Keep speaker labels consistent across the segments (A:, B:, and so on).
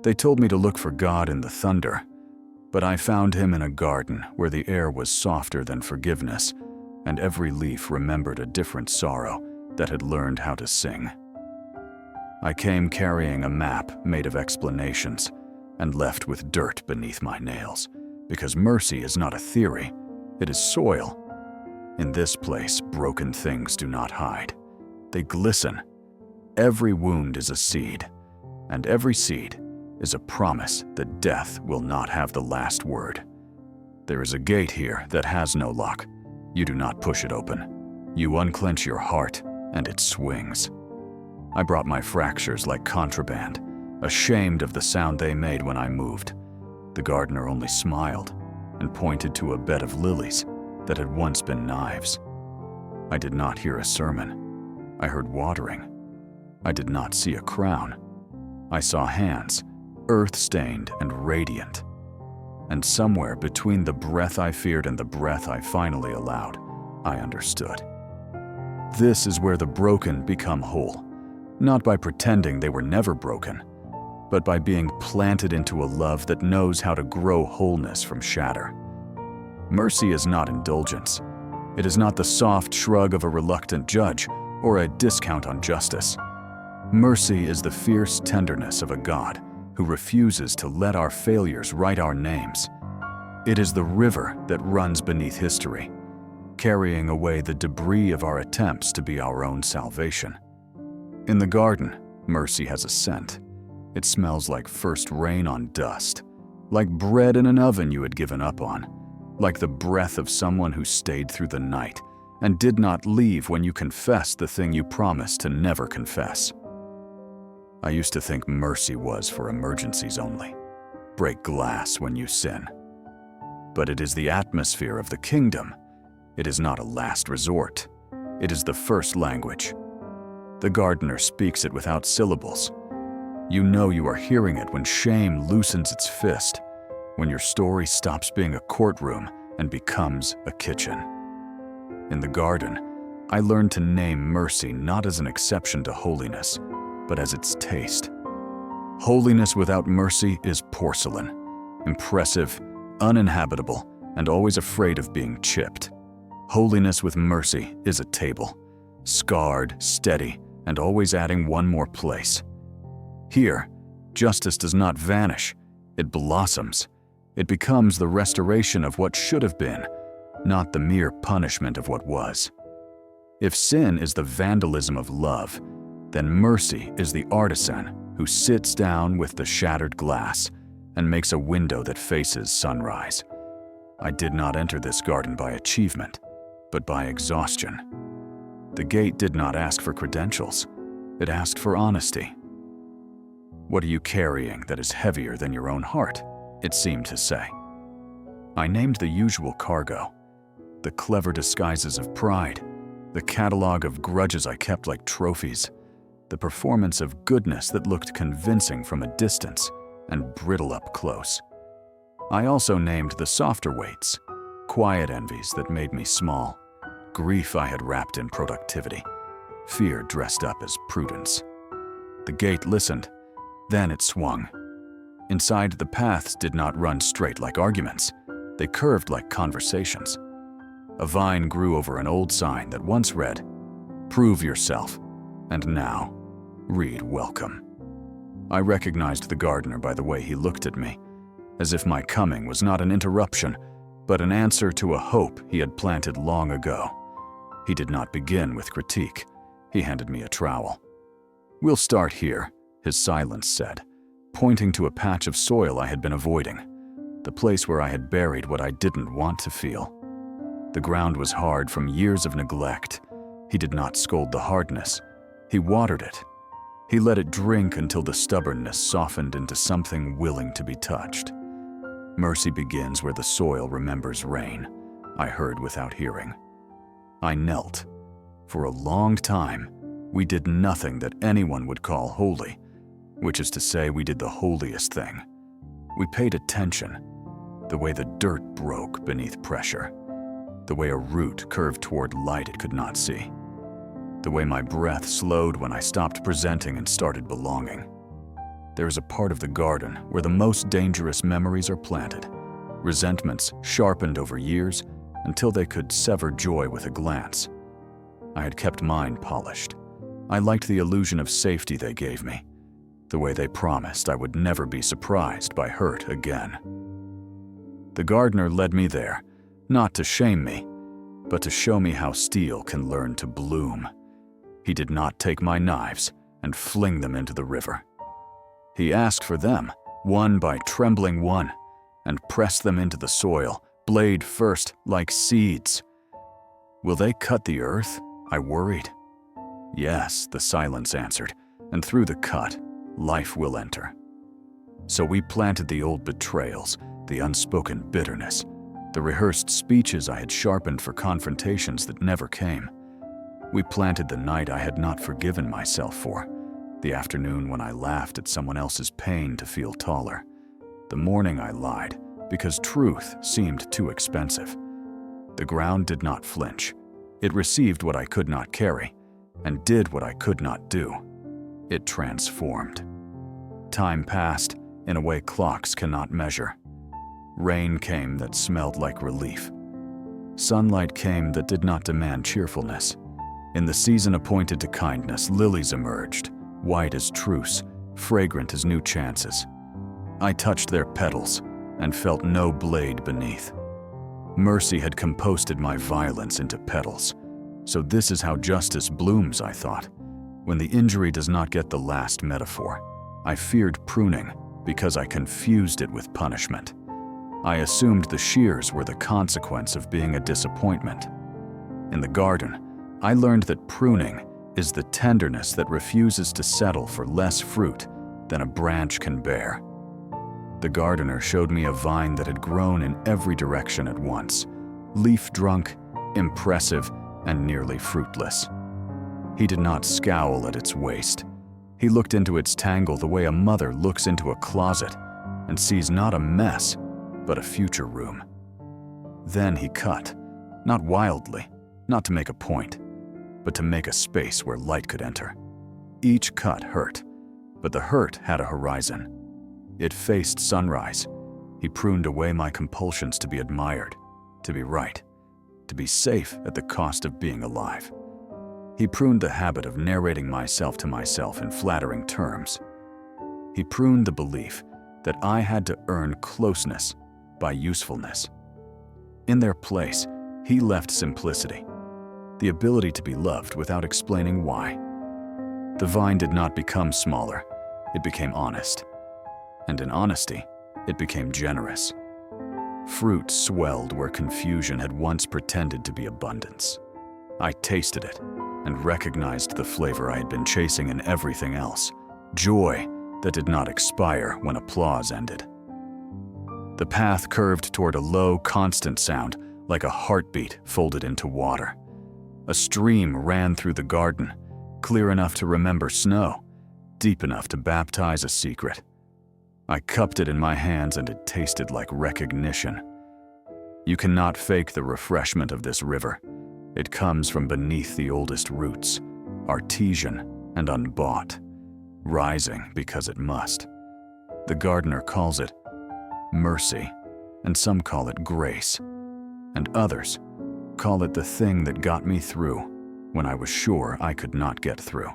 A: They told me to look for God in the thunder, but I found him in a garden where the air was softer than forgiveness, and every leaf remembered a different sorrow that had learned how to sing. I came carrying a map made of explanations and left with dirt beneath my nails, because mercy is not a theory, it is soil. In this place, broken things do not hide. They glisten. Every wound is a seed, and every seed is a promise that death will not have the last word. There is a gate here that has no lock. You do not push it open. You unclench your heart, and it swings. I brought my fractures like contraband, ashamed of the sound they made when I moved. The gardener only smiled and pointed to a bed of lilies that had once been knives. I did not hear a sermon. I heard watering. I did not see a crown. I saw hands, earth-stained and radiant. And somewhere between the breath I feared and the breath I finally allowed, I understood. This is where the broken become whole, not by pretending they were never broken, but by being planted into a love that knows how to grow wholeness from shatter. Mercy is not indulgence. It is not the soft shrug of a reluctant judge or a discount on justice. Mercy is the fierce tenderness of a God who refuses to let our failures write our names. It is the river that runs beneath history, carrying away the debris of our attempts to be our own salvation. In the garden, mercy has a scent. It smells like first rain on dust, like bread in an oven you had given up on, like the breath of someone who stayed through the night and did not leave when you confessed the thing you promised to never confess. I used to think mercy was for emergencies only. Break glass when you sin. But it is the atmosphere of the kingdom. It is not a last resort. It is the first language. The gardener speaks it without syllables. You know you are hearing it when shame loosens its fist, when your story stops being a courtroom and becomes a kitchen. In the garden, I learned to name mercy not as an exception to holiness, but as its taste. Holiness without mercy is porcelain, impressive, uninhabitable, and always afraid of being chipped. Holiness with mercy is a table, scarred, steady, and always adding one more place. Here, justice does not vanish, it blossoms. It becomes the restoration of what should have been, not the mere punishment of what was. If sin is the vandalism of love, then mercy is the artisan who sits down with the shattered glass and makes a window that faces sunrise. I did not enter this garden by achievement, but by exhaustion. The gate did not ask for credentials. It asked for honesty. "What are you carrying that is heavier than your own heart?" it seemed to say. I named the usual cargo, the clever disguises of pride, the catalog of grudges I kept like trophies, the performance of goodness that looked convincing from a distance and brittle up close. I also named the softer weights, quiet envies that made me small, grief I had wrapped in productivity, fear dressed up as prudence. The gate listened, then it swung. Inside, the paths did not run straight like arguments. They curved like conversations. A vine grew over an old sign that once read, "Prove yourself," and now, read "Welcome." I recognized the gardener by the way he looked at me, as if my coming was not an interruption, but an answer to a hope he had planted long ago. He did not begin with critique. He handed me a trowel. "We'll start here," his silence said, pointing to a patch of soil I had been avoiding, the place where I had buried what I didn't want to feel. The ground was hard from years of neglect. He did not scold the hardness. He watered it. He let it drink until the stubbornness softened into something willing to be touched. Mercy begins where the soil remembers rain, I heard without hearing. I knelt. For a long time, we did nothing that anyone would call holy, which is to say we did the holiest thing. We paid attention, the way the dirt broke beneath pressure, the way a root curved toward light it could not see, the way my breath slowed when I stopped presenting and started belonging. There is a part of the garden where the most dangerous memories are planted, resentments sharpened over years until they could sever joy with a glance. I had kept mine polished. I liked the illusion of safety they gave me, the way they promised I would never be surprised by hurt again. The gardener led me there, not to shame me, but to show me how steel can learn to bloom. He did not take my knives and fling them into the river. He asked for them, one by trembling one, and pressed them into the soil, blade first, like seeds. Will they cut the earth? I worried. Yes, the silence answered, and through the cut, life will enter. So we planted the old betrayals, the unspoken bitterness, the rehearsed speeches I had sharpened for confrontations that never came. We planted the night I had not forgiven myself for, the afternoon when I laughed at someone else's pain to feel taller, the morning I lied because truth seemed too expensive. The ground did not flinch. It received what I could not carry and did what I could not do. It transformed. Time passed in a way clocks cannot measure. Rain came that smelled like relief. Sunlight came that did not demand cheerfulness. In the season appointed to kindness, lilies emerged, white as truce, fragrant as new chances. I touched their petals and felt no blade beneath. Mercy had composted my violence into petals. So this is how justice blooms, I thought. When the injury does not get the last metaphor, I feared pruning because I confused it with punishment. I assumed the shears were the consequence of being a disappointment. In the garden, I learned that pruning is the tenderness that refuses to settle for less fruit than a branch can bear. The gardener showed me a vine that had grown in every direction at once, leaf-drunk, impressive, and nearly fruitless. He did not scowl at its waste. He looked into its tangle the way a mother looks into a closet and sees not a mess, but a future room. Then he cut, not wildly, not to make a point, but to make a space where light could enter. Each cut hurt, but the hurt had a horizon. It faced sunrise. He pruned away my compulsions to be admired, to be right, to be safe at the cost of being alive. He pruned the habit of narrating myself to myself in flattering terms. He pruned the belief that I had to earn closeness by usefulness. In their place, he left simplicity, the ability to be loved without explaining why. The vine did not become smaller, it became honest. And in honesty, it became generous. Fruit swelled where confusion had once pretended to be abundance. I tasted it and recognized the flavor I had been chasing in everything else, joy that did not expire when applause ended. The path curved toward a low, constant sound, like a heartbeat folded into water. A stream ran through the garden, clear enough to remember snow, deep enough to baptize a secret. I cupped it in my hands and it tasted like recognition. You cannot fake the refreshment of this river. It comes from beneath the oldest roots, artesian and unbought, rising because it must. The gardener calls it mercy, and some call it grace, and others call it the thing that got me through when I was sure I could not get through.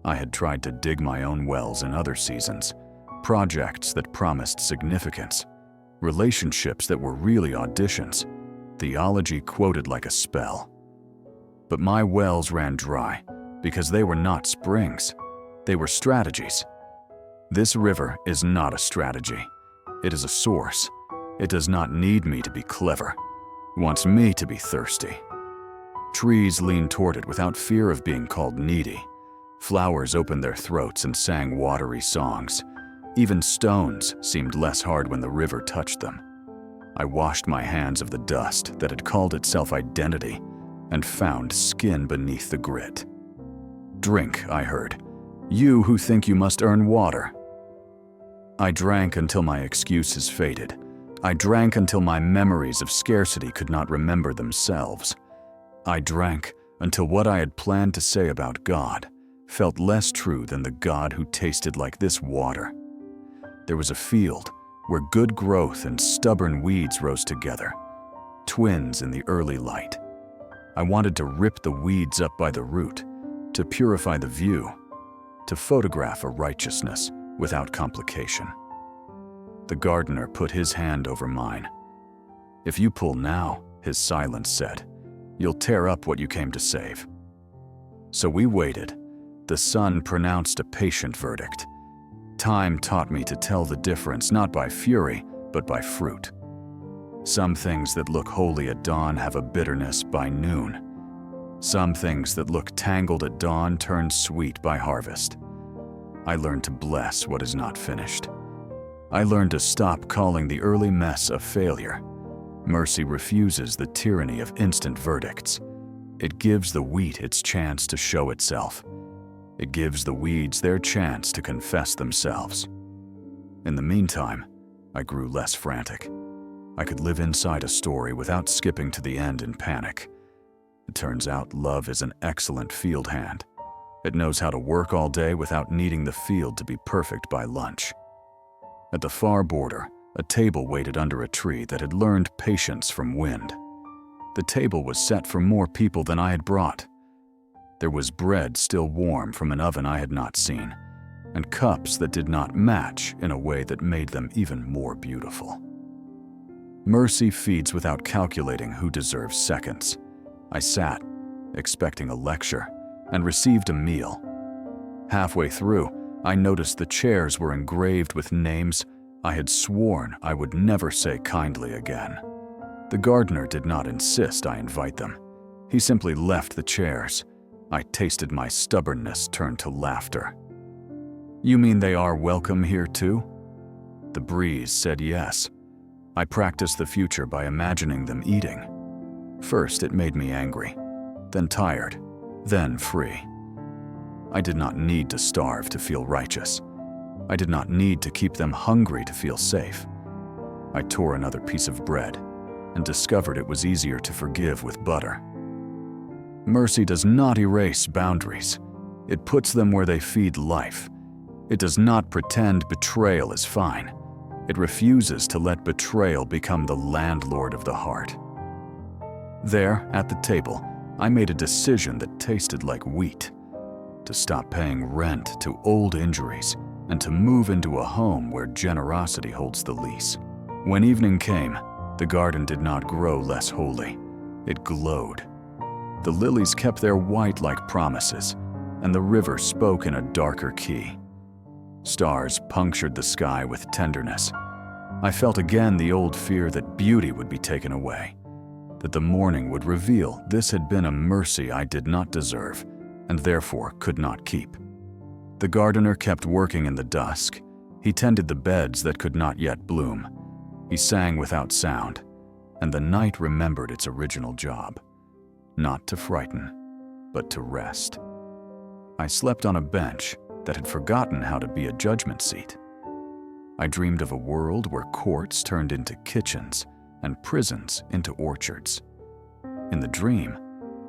A: I had tried to dig my own wells in other seasons, projects that promised significance, relationships that were really auditions, theology quoted like a spell. But my wells ran dry because they were not springs, they were strategies. This river is not a strategy. It is a source. It does not need me to be clever. It wants me to be thirsty. Trees leaned toward it without fear of being called needy. Flowers opened their throats and sang watery songs. Even stones seemed less hard when the river touched them. I washed my hands of the dust that had called itself identity and found skin beneath the grit. Drink, I heard. You who think you must earn water. I drank until my excuses faded. I drank until my memories of scarcity could not remember themselves. I drank until what I had planned to say about God felt less true than the God who tasted like this water. There was a field where good growth and stubborn weeds rose together, twins in the early light. I wanted to rip the weeds up by the root, to purify the view, to photograph a righteousness without complication. The gardener put his hand over mine. "If you pull now," his silence said, "you'll tear up what you came to save." So we waited. The sun pronounced a patient verdict. Time taught me to tell the difference not by fury, but by fruit. Some things that look holy at dawn have a bitterness by noon. Some things that look tangled at dawn turn sweet by harvest. I learned to bless what is not finished. I learned to stop calling the early mess a failure. Mercy refuses the tyranny of instant verdicts. It gives the wheat its chance to show itself. It gives the weeds their chance to confess themselves. In the meantime, I grew less frantic. I could live inside a story without skipping to the end in panic. It turns out love is an excellent field hand. It knows how to work all day without needing the field to be perfect by lunch. At the far border, a table waited under a tree that had learned patience from wind. The table was set for more people than I had brought. There was bread still warm from an oven I had not seen, and cups that did not match in a way that made them even more beautiful. Mercy feeds without calculating who deserves seconds. I sat, expecting a lecture, and received a meal. Halfway through, I noticed the chairs were engraved with names I had sworn I would never say kindly again. The gardener did not insist I invite them. He simply left the chairs. I tasted my stubbornness turn to laughter. "You mean they are welcome here too?" The breeze said yes. I practiced the future by imagining them eating. First, it made me angry, then tired, then free. I did not need to starve to feel righteous. I did not need to keep them hungry to feel safe. I tore another piece of bread and discovered it was easier to forgive with butter. Mercy does not erase boundaries. It puts them where they feed life. It does not pretend betrayal is fine. It refuses to let betrayal become the landlord of the heart. There, at the table, I made a decision that tasted like wheat. To stop paying rent to old injuries and to move into a home where generosity holds the lease. When evening came, the garden did not grow less holy. It glowed. The lilies kept their white like promises, and the river spoke in a darker key. Stars punctured the sky with tenderness. I felt again the old fear that beauty would be taken away, that the morning would reveal this had been a mercy I did not deserve, and therefore could not keep. The gardener kept working in the dusk. He tended the beds that could not yet bloom. He sang without sound, and the night remembered its original job. Not to frighten, but to rest. I slept on a bench that had forgotten how to be a judgment seat. I dreamed of a world where courts turned into kitchens and prisons into orchards. In the dream,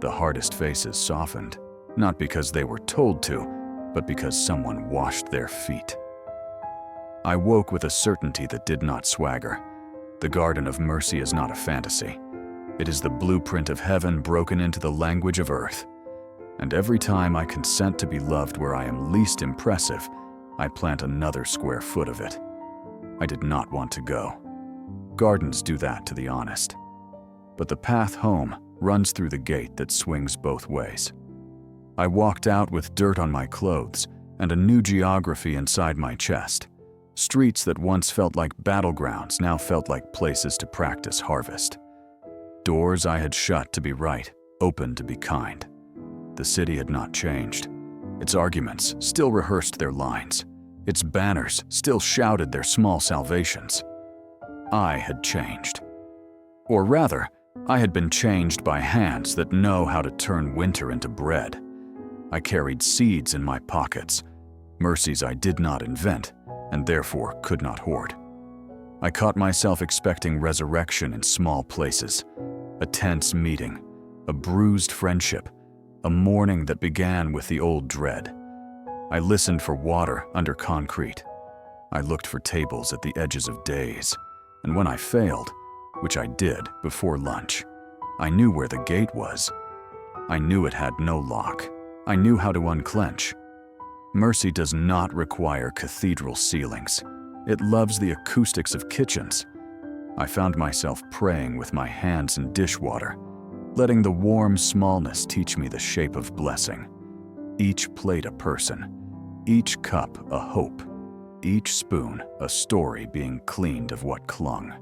A: the hardest faces softened, not because they were told to, but because someone washed their feet. I woke with a certainty that did not swagger. The Garden of Mercy is not a fantasy. It is the blueprint of heaven broken into the language of earth. And every time I consent to be loved where I am least impressive, I plant another square foot of it. I did not want to go. Gardens do that to the honest. But the path home runs through the gate that swings both ways. I walked out with dirt on my clothes and a new geography inside my chest. Streets that once felt like battlegrounds now felt like places to practice harvest. Doors I had shut to be right, opened to be kind. The city had not changed. Its arguments still rehearsed their lines. Its banners still shouted their small salvations. I had changed. Or rather, I had been changed by hands that know how to turn winter into bread. I carried seeds in my pockets, mercies I did not invent, and therefore could not hoard. I caught myself expecting resurrection in small places, a tense meeting, a bruised friendship, a morning that began with the old dread. I listened for water under concrete. I looked for tables at the edges of days, and when I failed, which I did before lunch, I knew where the gate was. I knew it had no lock. I knew how to unclench. Mercy does not require cathedral ceilings. It loves the acoustics of kitchens. I found myself praying with my hands in dishwater, letting the warm smallness teach me the shape of blessing. Each plate a person, each cup a hope, each spoon a story being cleaned of what clung.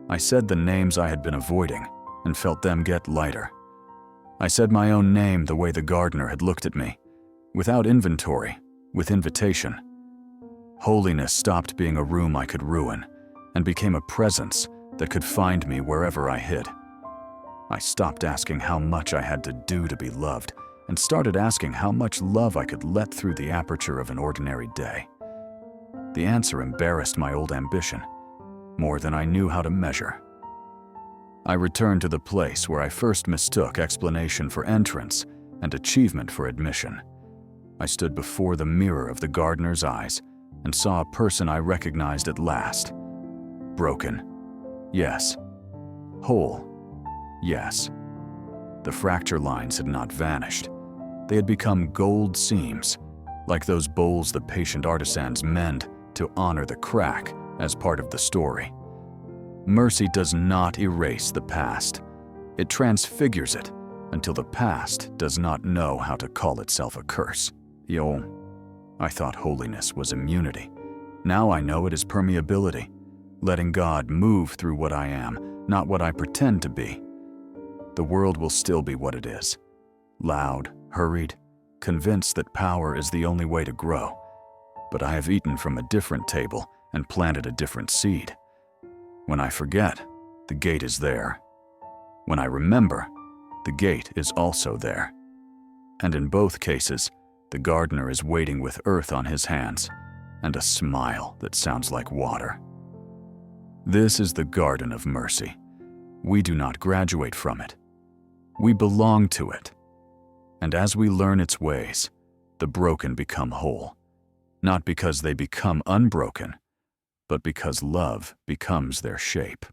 A: I said the names I had been avoiding and felt them get lighter. I said my own name the way the gardener had looked at me, without inventory, with invitation. Holiness stopped being a room I could ruin and became a presence that could find me wherever I hid. I stopped asking how much I had to do to be loved and started asking how much love I could let through the aperture of an ordinary day. The answer embarrassed my old ambition, more than I knew how to measure. I returned to the place where I first mistook explanation for entrance and achievement for admission. I stood before the mirror of the gardener's eyes and saw a person I recognized at last. Broken, yes. Whole, yes. The fracture lines had not vanished. They had become gold seams, like those bowls the patient artisans mend to honor the crack as part of the story. Mercy does not erase the past. It transfigures it until the past does not know how to call itself a curse. I thought holiness was immunity. Now I know it is permeability, letting God move through what I am, not what I pretend to be. The world will still be what it is. Loud, hurried, convinced that power is the only way to grow. But I have eaten from a different table and planted a different seed. When I forget, the gate is there. When I remember, the gate is also there. And in both cases, the gardener is waiting with earth on his hands and a smile that sounds like water. This is the garden of mercy. We do not graduate from it. We belong to it. And as we learn its ways, the broken become whole, not because they become unbroken, but because love becomes their shape.